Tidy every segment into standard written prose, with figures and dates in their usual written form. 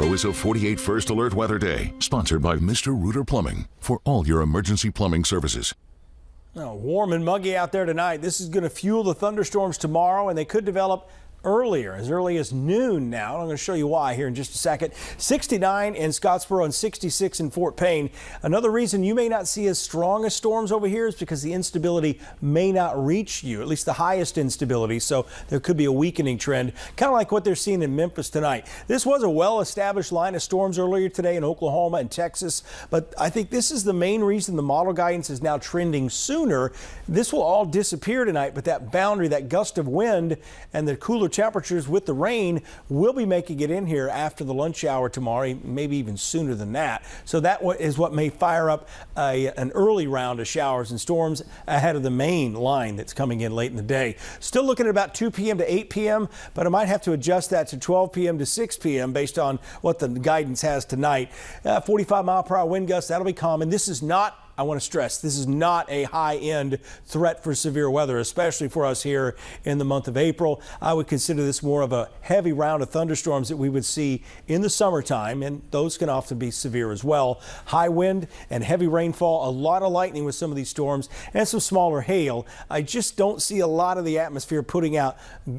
Tomorrow is a 48 First Alert Weather Day, sponsored by Mr. Rooter Plumbing for all your emergency plumbing services. Oh, warm and muggy out there tonight. This is going to fuel the thunderstorms tomorrow, and they could develop earlier, as early as noon now. I'm going to show you why here in just a second. 69 in Scottsboro and 66 in Fort Payne. Another reason you may not see as strong as storms over here is because the instability may not reach you, at least the highest instability. So there could be a weakening trend, kind of like what they're seeing in Memphis tonight. This was a well-established line of storms earlier today in Oklahoma and Texas, but I think this is the main reason the model guidance is now trending sooner. This will all disappear tonight, but that boundary, that gust of wind and the cooler temperatures with the rain will be making it in here after the lunch hour tomorrow, maybe even sooner than that. So that is what may fire up an early round of showers and storms ahead of the main line that's coming in late in the day. Still looking at about 2 p.m. to 8 p.m., but I might have to adjust that to 12 p.m. to 6 p.m. based on what the guidance has tonight. 45-mile-per-hour wind gusts, that'll be common. This is not, I want to stress, this is not a high-end threat for severe weather, especially for us here in the month of April. I would consider this more of a heavy round of thunderstorms that we would see in the summertime, and those can often be severe as well. High wind and heavy rainfall, a lot of lightning with some of these storms, and some smaller hail. I just don't see a lot of the atmosphere putting out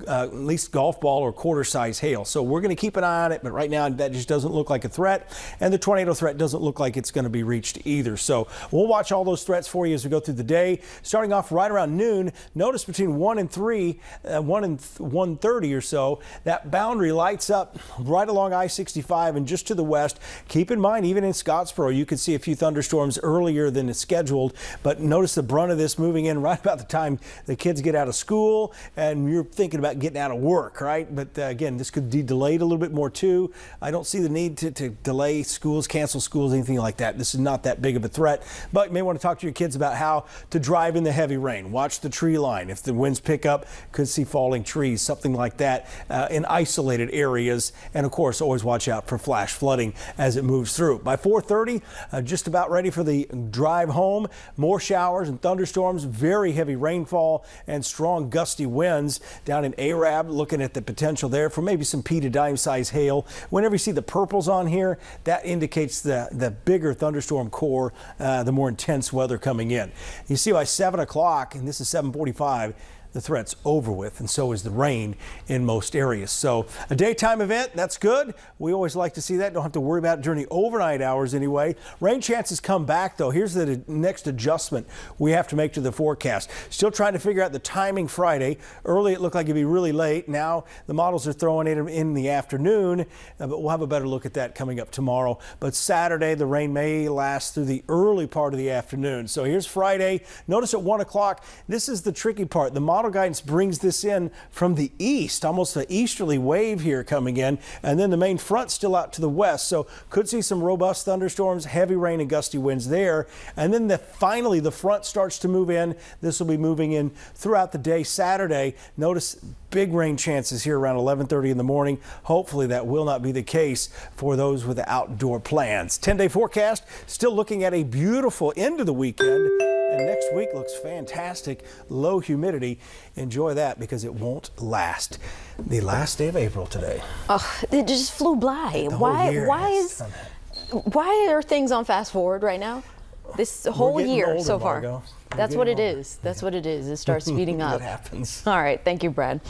at least golf ball or quarter-size hail. So we're going to keep an eye on it, but right now that just doesn't look like a threat, and the tornado threat doesn't look like it's going to be reached either. So we'll watch all those threats for you as we go through the day. Starting off right around noon, notice between 1 and 3, 1 and 1:30 or so, that boundary lights up right along I-65 and just to the west. Keep in mind, even in Scottsboro, you could see a few thunderstorms earlier than it's scheduled, but notice the brunt of this moving in right about the time the kids get out of school and you're thinking about getting out of work, right? But again, this could be delayed a little bit more too. I don't see the need to delay schools, cancel schools, anything like that. This is not that big of a threat, but you may want to talk to your kids about how to drive in the heavy rain. Watch the tree line. If the winds pick up, could see falling trees, something like that in isolated areas. And of course, always watch out for flash flooding as it moves through. By 4:30, just about ready for the drive home. More showers and thunderstorms, very heavy rainfall and strong gusty winds down in Arab. Looking at the potential there for maybe some pea to dime size hail. Whenever you see the purples on here, that indicates the bigger thunderstorm core, the more intense weather coming in. You see by 7 o'clock, and this is 7:45, the threat's over with, and so is the rain in most areas. So a daytime event, that's good. We always like to see that. Don't have to worry about it during the overnight hours anyway. Rain chances come back, though. Here's the next adjustment we have to make to the forecast. Still trying to figure out the timing Friday. Early, it looked like it'd be really late. Now the models are throwing it in the afternoon, but we'll have a better look at that coming up tomorrow. But Saturday, the rain may last through the early part of the afternoon. So here's Friday. Notice at 1 o'clock, this is the tricky part. The model guidance brings this in from the east, almost an easterly wave here coming in, and then the main front still out to the west. So could see some robust thunderstorms, heavy rain and gusty winds there. And then finally the front starts to move in. This will be moving in throughout the day. Saturday, notice big rain chances here around 11:30 in the morning. Hopefully that will not be the case for those with outdoor plans. 10-day forecast, still looking at a beautiful end of the weekend. And next week looks fantastic. Low humidity. Enjoy that because it won't last. The last day of April today. Oh, it just flew by. Why are things on fast forward right now? This whole year older, so far. Margo. That's what it is. That's what it is. It starts speeding up. That happens. All right. Thank you, Brad.